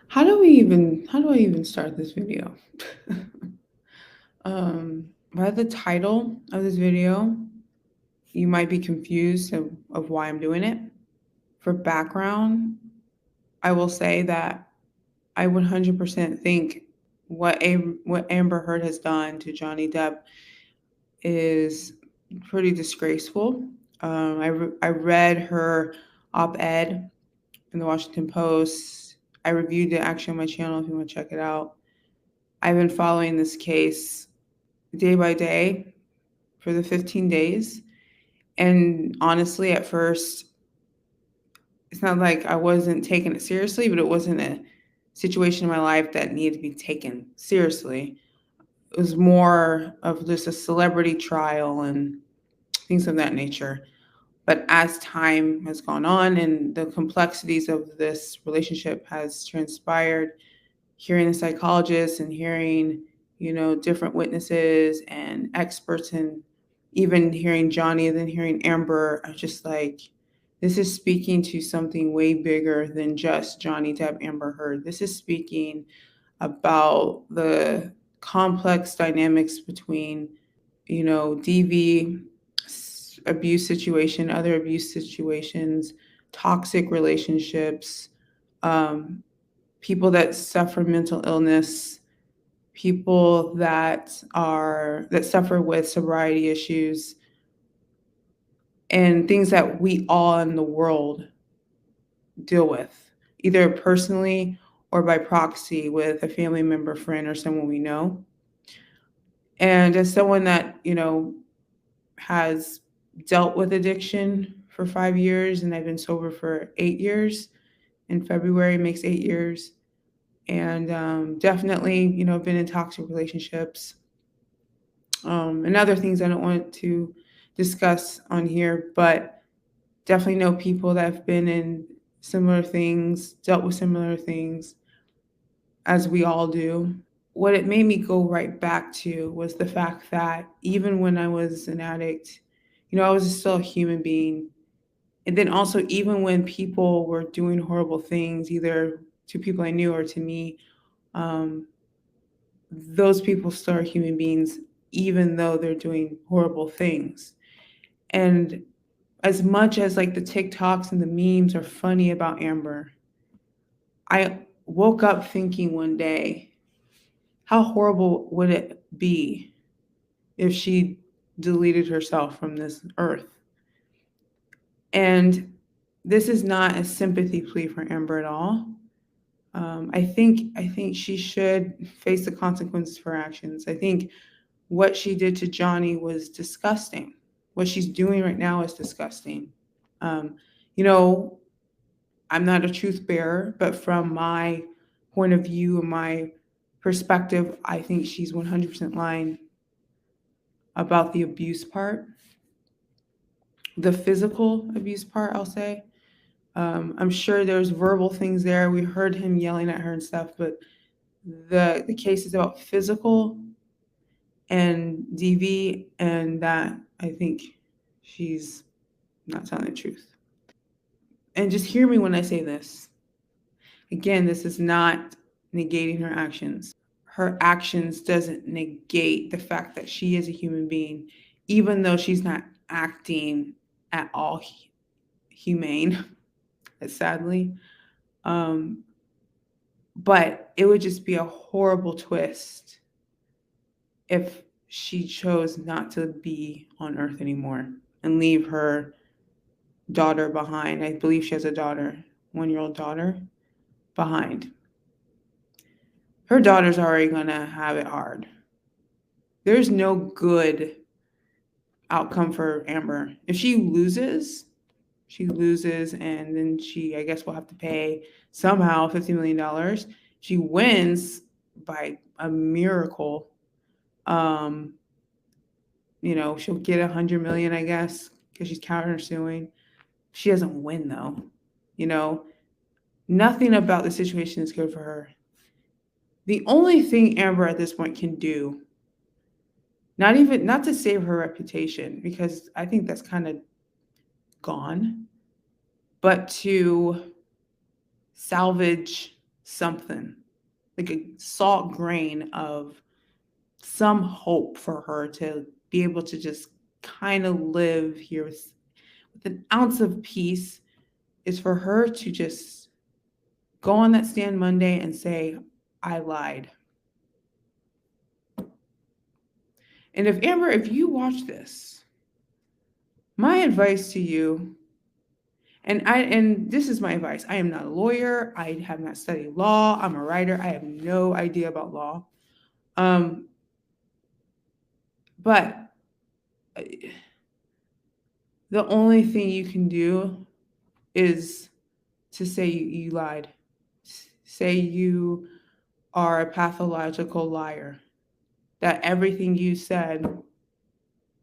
How do I even start this video? By the title of this video, you might be confused of why I'm doing it. For background, I will say that I 100% think what Amber Heard has done to Johnny Depp is pretty disgraceful. I read her op-ed in the Washington Post. I reviewed it actually on my channel if you want to check it out. I've been following this case day by day for the 15 days. And honestly, at first, it's not like I wasn't taking it seriously, but it wasn't a situation in my life that needed to be taken seriously. It was more of just a celebrity trial and things of that nature. But as time has gone on and the complexities of this relationship has transpired, hearing the psychologists and hearing, different witnesses and experts, and even hearing Johnny and then hearing Amber, I'm just like, this is speaking to something way bigger than just Johnny Depp, Amber Heard. This is speaking about the complex dynamics between, DV, abuse situation, other abuse situations, toxic relationships, um, people that suffer mental illness, people that suffer with sobriety issues, and things that we all in the world deal with, either personally or by proxy with a family member, friend, or someone we know. And as someone that, has dealt with addiction for 5 years, and I've been sober for 8 years, in February makes 8 years, and definitely, been in toxic relationships, and other things I don't want to discuss on here, but definitely know people that have been in similar things, dealt with similar things, as we all do. What it made me go right back to was the fact that even when I was an addict, I was still a human being. And then also, even when people were doing horrible things, either to people I knew or to me, um, those people still are human beings, even though they're doing horrible things. And as much as like the TikToks and the memes are funny about Amber, I woke up thinking one day, how horrible would it be if she deleted herself from this earth? And this is not a sympathy plea for Amber at all. I think she should face the consequences for her actions. I think what she did to Johnny was disgusting. What she's doing right now is disgusting. Um, you know, I'm not a truth bearer, but from my point of view and my perspective, I think she's 100% lying about the abuse part, the physical abuse part, I'll say. I'm sure there's verbal things there. We heard him yelling at her and stuff, but the case is about physical and DV, and that I think she's not telling the truth. And just hear me when I say this. Again, this is not negating her actions. Her actions doesn't negate the fact that she is a human being, even though she's not acting at all humane, sadly. Um, but it would just be a horrible twist if she chose not to be on Earth anymore and leave her daughter behind. I believe she has a daughter, 1-year-old daughter, behind. Her daughter's already gonna have it hard. There's no good outcome for Amber. If she loses, and then she, I guess, will have to pay somehow $50 million. She wins by a miracle. Um, she'll get 100 million, I guess, because she's countersuing. She doesn't win though. You know, Nothing about the situation is good for her. The only thing Amber at this point can do, not to save her reputation, because I think that's kind of gone, but to salvage something, like a salt grain of some hope for her to be able to just kind of live here with an ounce of peace, is for her to just go on that stand Monday and say, I lied. And if Amber, if you watch this, my advice to you, and this is my advice. I am not a lawyer. I have not studied law. I'm a writer. I have no idea about law. But the only thing you can do is to say you lied. Say you are a pathological liar. That everything you said,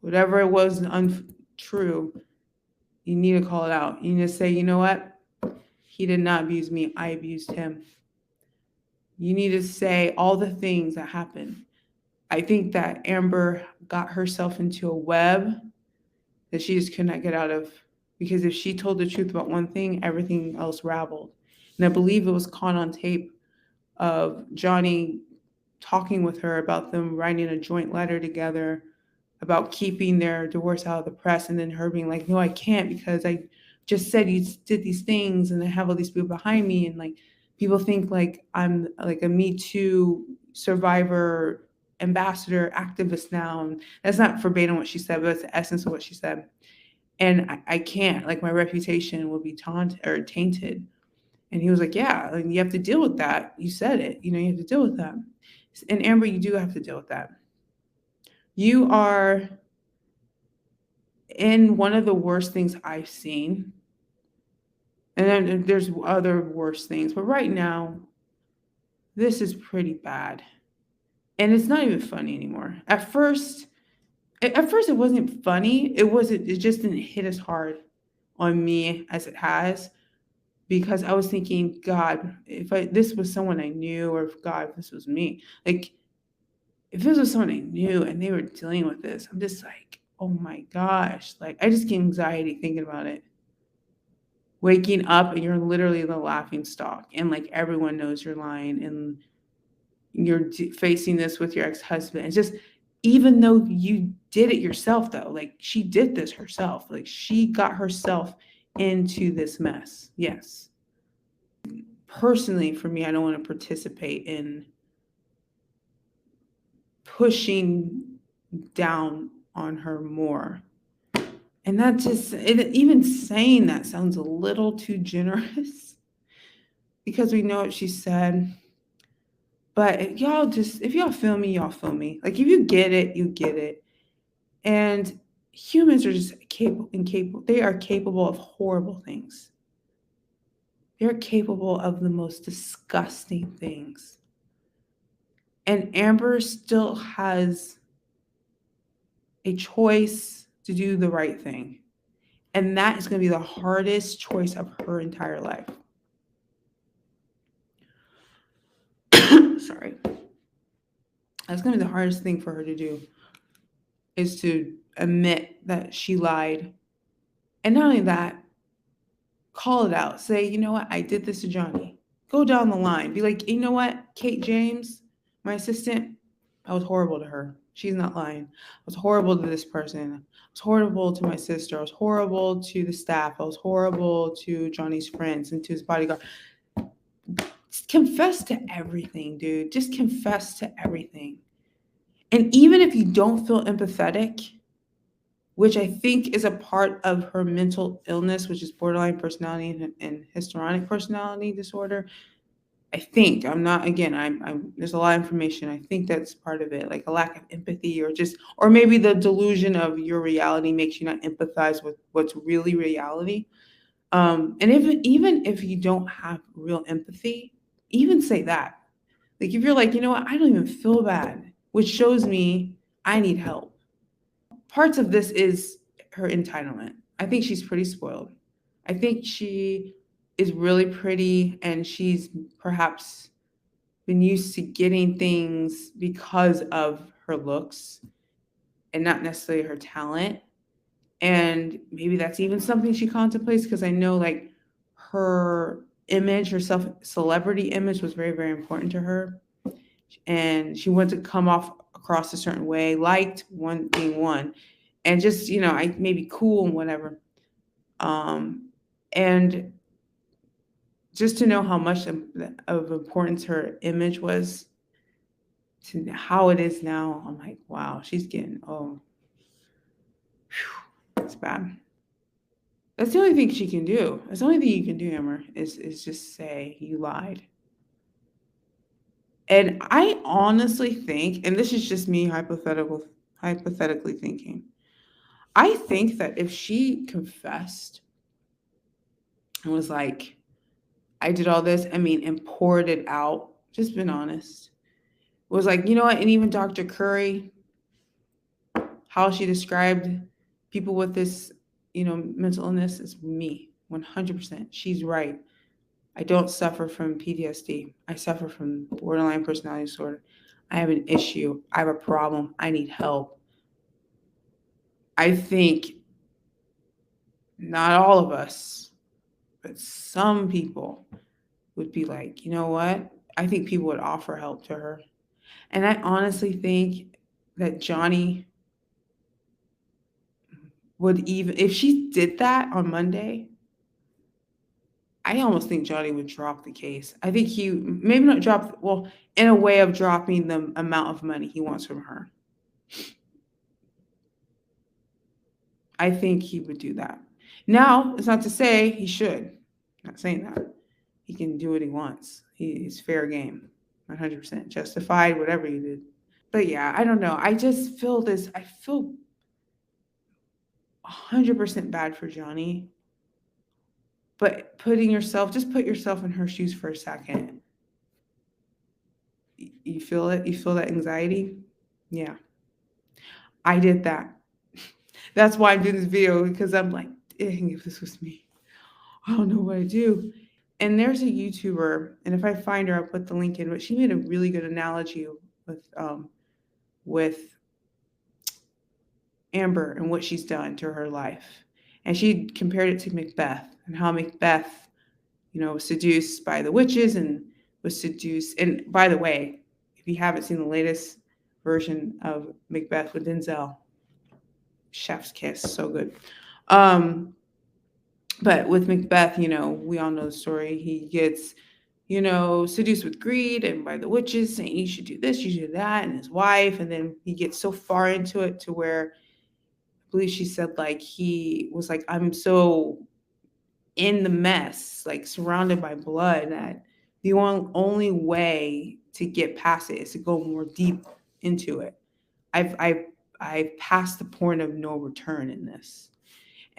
whatever it was untrue, you need to call it out. You need to say, you know what? He did not abuse me. I abused him. You need to say all the things that happened. I think that Amber got herself into a web that she just could not get out of, because if she told the truth about one thing, everything else raveled. And I believe it was caught on tape of Johnny talking with her about them writing a joint letter together about keeping their divorce out of the press, and then her being like, no, I can't, because I just said you did these things and I have all these people behind me, and like people think like I'm like a Me Too survivor, ambassador, activist now. And that's not verbatim what she said, but that's the essence of what she said. And I can't, like, my reputation will be tainted. And he was like, yeah, and you have to deal with that. You said it, you have to deal with that. And Amber, you do have to deal with that. You are in one of the worst things I've seen. And then there's other worse things. But right now, this is pretty bad. And it's not even funny anymore. At first it wasn't funny. It just didn't hit as hard on me as it has, because I was thinking, God, if this was someone I knew, or if this was me, like if this was someone I knew and they were dealing with this, I'm just like, oh my gosh, like I just get anxiety thinking about it. Waking up and you're literally the laughing stock, and like everyone knows you're lying, and you're facing this with your ex-husband. It's just, even though you did it yourself, though, like she did this herself, like she got herself into this mess. Yes. Personally, for me, I don't want to participate in pushing down on her more. And that just, even saying that sounds a little too generous, because we know what she said. But if y'all feel me, y'all feel me. Like if you get it, you get it. And humans are just incapable. They are capable of horrible things. They're capable of the most disgusting things. And Amber still has a choice to do the right thing. And that is going to be the hardest choice of her entire life. Sorry. That's going to be the hardest thing for her to do, is to admit that she lied. And not only that, call it out. Say, you know what? I did this to Johnny. Go down the line. Be like, you know what? Kate James, my assistant, I was horrible to her. She's not lying. I was horrible to this person. I was horrible to my sister. I was horrible to the staff. I was horrible to Johnny's friends and to his bodyguard. Just confess to everything, dude. Just confess to everything. And even if you don't feel empathetic, which I think is a part of her mental illness, which is borderline personality and histrionic personality disorder. I think, I'm not, again, I'm there's a lot of information. I think that's part of it, like a lack of empathy, or maybe the delusion of your reality makes you not empathize with what's really reality. And even if you don't have real empathy, even say that. Like if you're like, you know what, I don't even feel bad, which shows me I need help. Parts of this is her entitlement. I think she's pretty spoiled. I think she is really pretty, and she's perhaps been used to getting things because of her looks and not necessarily her talent. And maybe that's even something she contemplates, because I know like her image, her celebrity image was very, very important to her. And she wanted to come off across a certain way, liked one being one, and just, I maybe cool and whatever. And just to know how much of importance her image was to how it is now, I'm like, wow, she's getting, it's bad. That's the only thing she can do. That's the only thing you can do, Amber, is just say you lied. And I honestly think, and this is just me hypothetically thinking, I think that if she confessed and was like, I did all this, and poured it out, just been honest, was like, you know what? And even Dr. Curry, how she described people with this, mental illness is me, 100%. She's right. I don't suffer from PTSD. I suffer from borderline personality disorder. I have an issue. I have a problem. I need help. I think not all of us, but some people would be like, you know what? I think people would offer help to her. And I honestly think that Johnny would, even if she did that on Monday, I almost think Johnny would drop the case. I think he maybe not drop, well, in a way of dropping the amount of money he wants from her. I think he would do that. Now, it's not to say he should. I'm not saying that. He can do what he wants. He's fair game, 100% justified, whatever he did. But yeah, I don't know. I just feel this. I feel 100% bad for Johnny. But just put yourself in her shoes for a second. You feel it? You feel that anxiety? Yeah. I did that. That's why I'm doing this video, because I'm like, dang, if this was me, I don't know what I do. And there's a YouTuber, and if I find her, I'll put the link in, but she made a really good analogy with Amber and what she's done to her life. And she compared it to Macbeth, and how Macbeth, was seduced by the witches and was seduced. And by the way, if you haven't seen the latest version of Macbeth with Denzel, chef's kiss, so good. But with Macbeth, we all know the story. He gets, seduced with greed and by the witches saying you should do this, you should do that, and his wife. And then he gets so far into it to where, I believe she said, like, he was like, I'm so in the mess, like surrounded by blood, that the only way to get past it is to go more deep into it. I've passed the point of no return in this.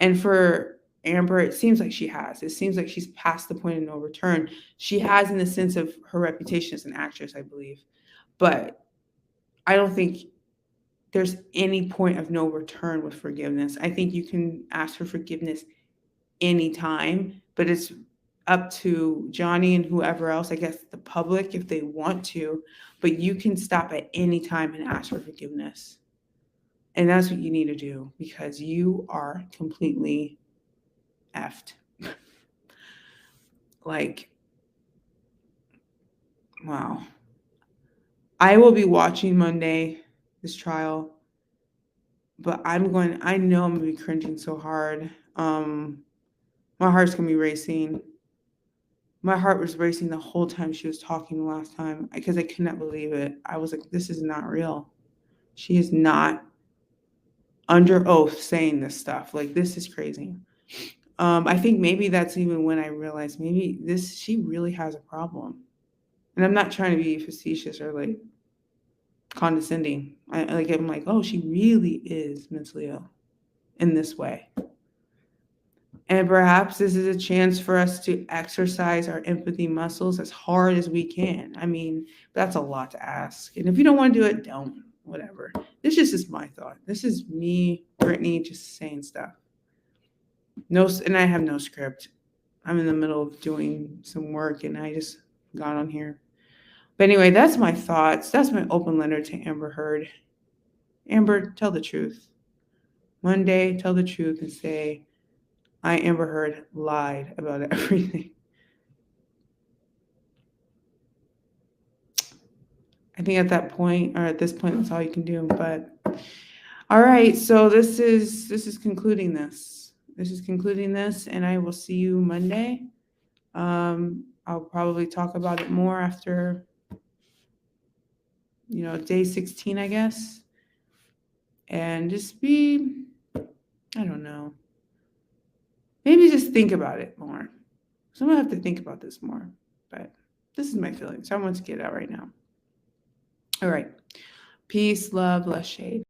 And for Amber, it seems like she has. It seems like she's past the point of no return. She has, in the sense of her reputation as an actress, I believe. But I don't think there's any point of no return with forgiveness. I think you can ask for forgiveness anytime, but it's up to Johnny and whoever else, I guess the public, if they want to. But you can stop at any time and ask for forgiveness. And that's what you need to do, because you are completely effed. Like, wow. I will be watching Monday, this trial, but I know I'm going to be cringing so hard. My heart's going to be racing. My heart was racing the whole time she was talking the last time, because I could not believe it. I was like, this is not real. She is not under oath saying this stuff. Like, this is crazy. I think maybe that's even when I realized maybe she really has a problem. And I'm not trying to be facetious or like condescending. I'm like, oh, she really is mentally ill in this way. And perhaps this is a chance for us to exercise our empathy muscles as hard as we can. That's a lot to ask. And if you don't want to do it, don't. Whatever. This just is my thought. This is me, Brittany, just saying stuff. And I have no script. I'm in the middle of doing some work, and I just got on here. But anyway, that's my thoughts. That's my open letter to Amber Heard. Amber, tell the truth. Monday, tell the truth and say, I, Amber Heard, lied about everything. I think at that point, or at this point, that's all you can do. But all right, so this is concluding this. This is concluding this, and I will see you Monday. I'll probably talk about it more after, day 16, I guess. And just be, I don't know, maybe just think about it more. So I'm gonna have to think about this more, but this is my feelings. I want to get it out right now. All right. Peace, love, less shade.